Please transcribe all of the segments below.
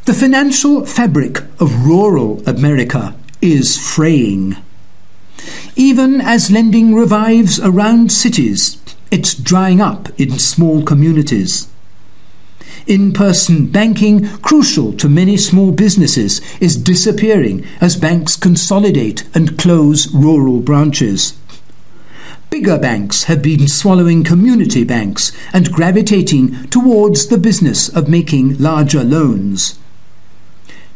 The financial fabric of rural America is fraying. Even as lending revives around cities, it's drying up in small communities. In-person banking, crucial to many small businesses, is disappearing as banks consolidate and close rural branches. Bigger banks have been swallowing community banks and gravitating towards the business of making larger loans.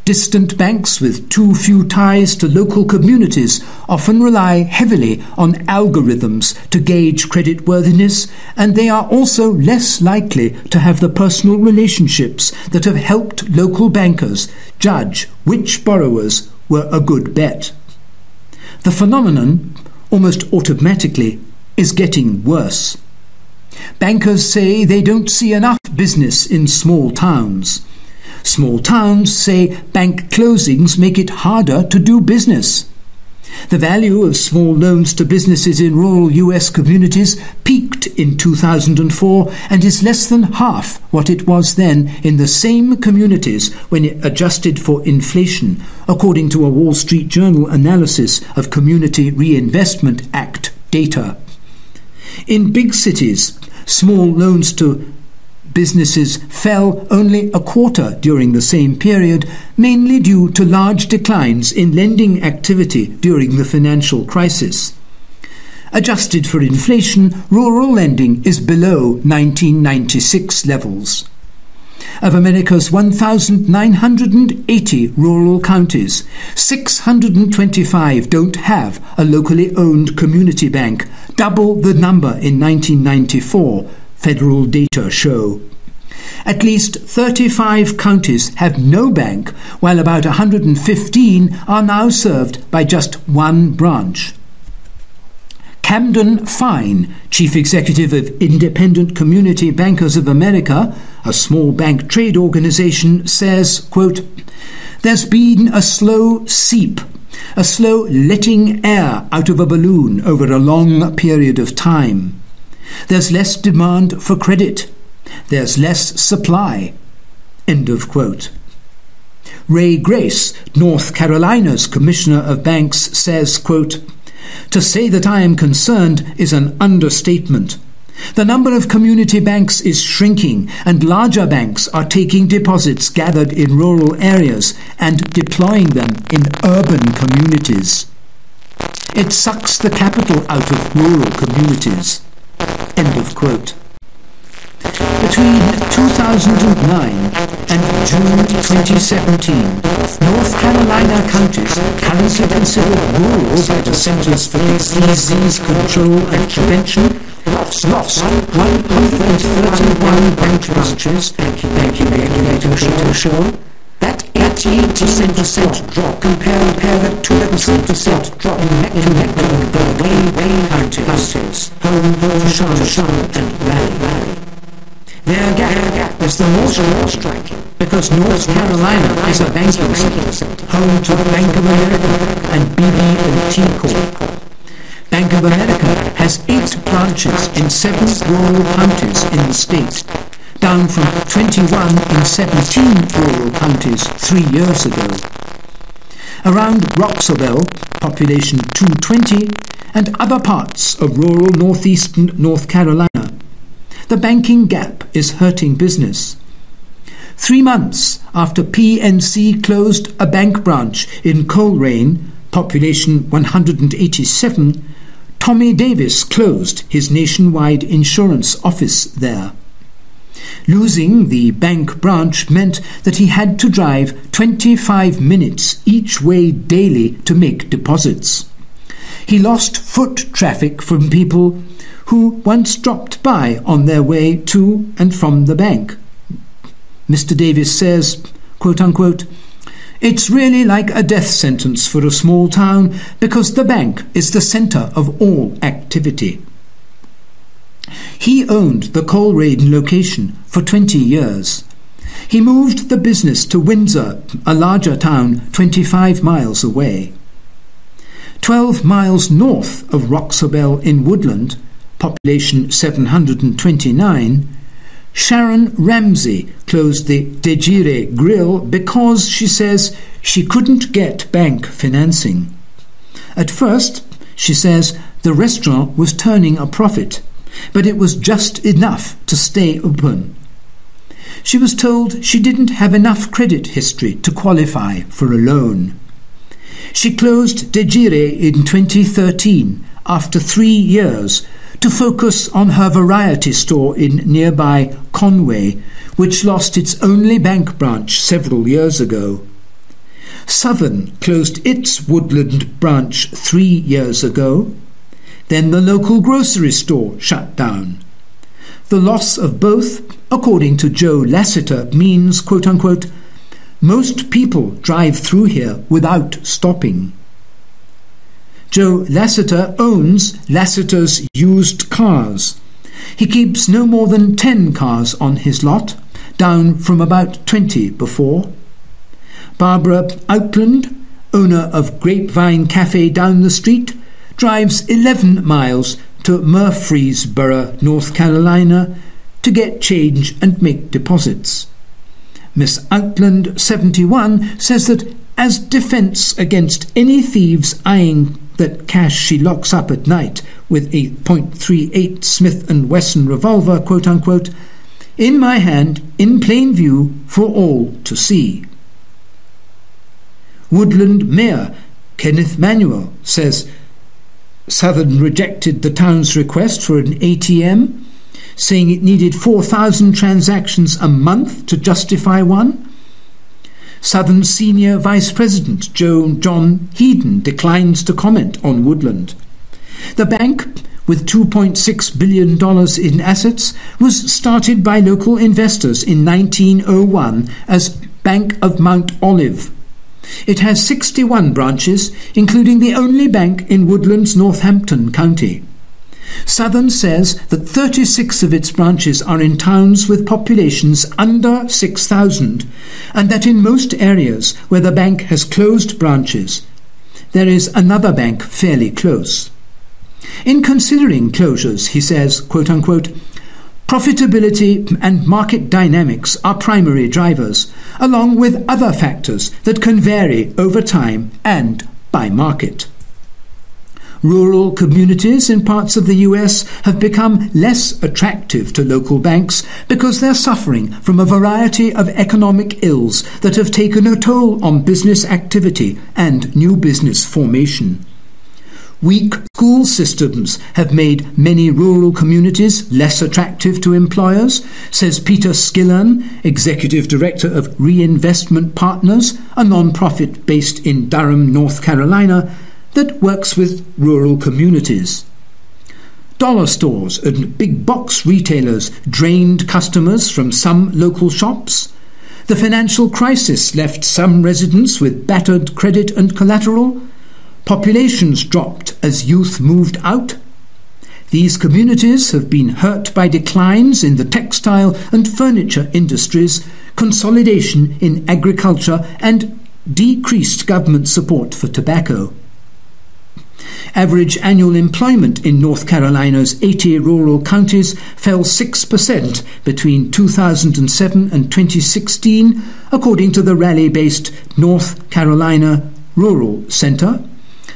Distant banks with too few ties to local communities often rely heavily on algorithms to gauge creditworthiness, and they are also less likely to have the personal relationships that have helped local bankers judge which borrowers were a good bet. The phenomenon, almost automatically, is getting worse. Bankers say they don't see enough business in small towns. Small towns say bank closings make it harder to do business. The value of small loans to businesses in rural US communities peaked in 2004 and is less than half what it was then in the same communities when it adjusted for inflation, according to a Wall Street Journal analysis of Community Reinvestment Act data. In big cities, small loans to businesses fell only a quarter during the same period, mainly due to large declines in lending activity during the financial crisis. Adjusted for inflation, rural lending is below 1996 levels. Of America's 1,980 rural counties, 625 don't have a locally owned community bank, double the number in 1994, federal data show. At least 35 counties have no bank, while about 115 are now served by just one branch. Camden Fine, Chief Executive of Independent Community Bankers of America, a small bank trade organization, says, quote, "There's been a slow seep, a slow letting air out of a balloon over a long period of time. There's less demand for credit. There's less supply." End of quote. Ray Grace, North Carolina's Commissioner of Banks, says, quote, "To say that I am concerned is an understatement. The number of community banks is shrinking, and larger banks are taking deposits gathered in rural areas and deploying them in urban communities. It sucks the capital out of rural communities." End of quote. Between 2009 and June 2017, North Carolina counties currently considered rural by the Centers for Disease Control and Prevention lost 131 bank branches, thank you regulator show. That 18% drop compared to the 2% drop in Mecklenburg counties, home to Charlotte and Raleigh. Their gap is the most striking because North Carolina is a banking center, home to Bank of America and BB&T Corp. Bank of America has 8 branches in 7 rural counties in the state, down from 21 in 17 rural counties 3 years ago. Around Roxabelle, population 220, and other parts of rural northeastern North Carolina, the banking gap is hurting business. 3 months after PNC closed a bank branch in Coleraine, population 187, Tommy Davis closed his nationwide insurance office there. Losing the bank branch meant that he had to drive 25 minutes each way daily to make deposits. He lost foot traffic from people who once dropped by on their way to and from the bank. Mr. Davis says, quote unquote, "It's really like a death sentence for a small town because the bank is the centre of all activity." He owned the Coleraine location for 20 years. He moved the business to Windsor, a larger town 25 miles away. 12 miles north of Roxabelle in Woodland, population 729, Sharon Ramsey closed the Degire Grill because, she says, she couldn't get bank financing. At first, she says, the restaurant was turning a profit, but it was just enough to stay open. She was told she didn't have enough credit history to qualify for a loan. She closed Degire in 2013 after 3 years to focus on her variety store in nearby Conway, which lost its only bank branch several years ago. Southern closed its Woodland branch 3 years ago. Then the local grocery store shut down. The loss of both, according to Joe Lasseter, means, quote-unquote, most people drive through here without stopping. Joe Lasseter owns Lasseter's Used Cars. He keeps no more than 10 cars on his lot, down from about 20 before. Barbara Outland, owner of Grapevine Cafe down the street, drives 11 miles to Murfreesboro, North Carolina, to get change and make deposits. Miss Outland, 71, says that as defence against any thieves eyeing that cash she locks up at night with a .38 Smith & Wesson revolver, quote-unquote, in my hand, in plain view, for all to see. Woodland Mayor Kenneth Manuel says Southern rejected the town's request for an ATM, saying it needed 4,000 transactions a month to justify one. Southern Senior Vice President John Heaton declines to comment on Woodland. The bank, with $2.6 billion in assets, was started by local investors in 1901 as Bank of Mount Olive. It has 61 branches, including the only bank in Woodland's Northampton County. Southern says that 36 of its branches are in towns with populations under 6,000, and that in most areas where the bank has closed branches, there is another bank fairly close. In considering closures, he says, quote-unquote, profitability and market dynamics are primary drivers, along with other factors that can vary over time and by market. Rural communities in parts of the US have become less attractive to local banks because they're suffering from a variety of economic ills that have taken a toll on business activity and new business formation. Weak school systems have made many rural communities less attractive to employers, says Peter Skillan, Executive Director of Reinvestment Partners, a non-profit based in Durham, North Carolina, that works with rural communities. Dollar stores and big box retailers drained customers from some local shops. The financial crisis left some residents with battered credit and collateral. Populations dropped as youth moved out. These communities have been hurt by declines in the textile and furniture industries, consolidation in agriculture, and decreased government support for tobacco. Average annual employment in North Carolina's 80 rural counties fell 6% between 2007 and 2016, according to the Raleigh-based North Carolina Rural Center,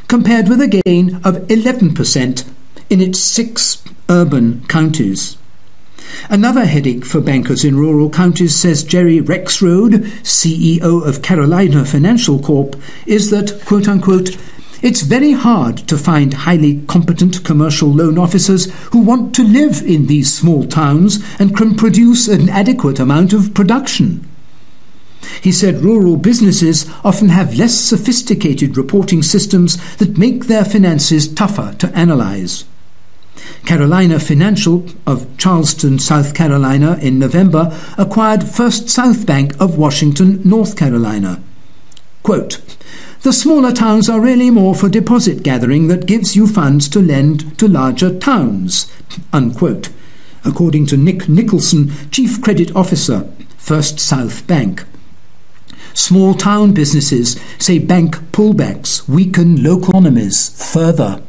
compared with a gain of 11% in its 6 urban counties. Another headache for bankers in rural counties, says Jerry Rexroad, CEO of Carolina Financial Corp., is that, quote-unquote, it's very hard to find highly competent commercial loan officers who want to live in these small towns and can produce an adequate amount of production. He said rural businesses often have less sophisticated reporting systems that make their finances tougher to analyze. Carolina Financial of Charleston, South Carolina, in November acquired First South Bank of Washington, North Carolina. Quote, the smaller towns are really more for deposit gathering that gives you funds to lend to larger towns, unquote, according to Nick Nicholson, Chief Credit Officer, First South Bank. Small town businesses say bank pullbacks weaken local economies further.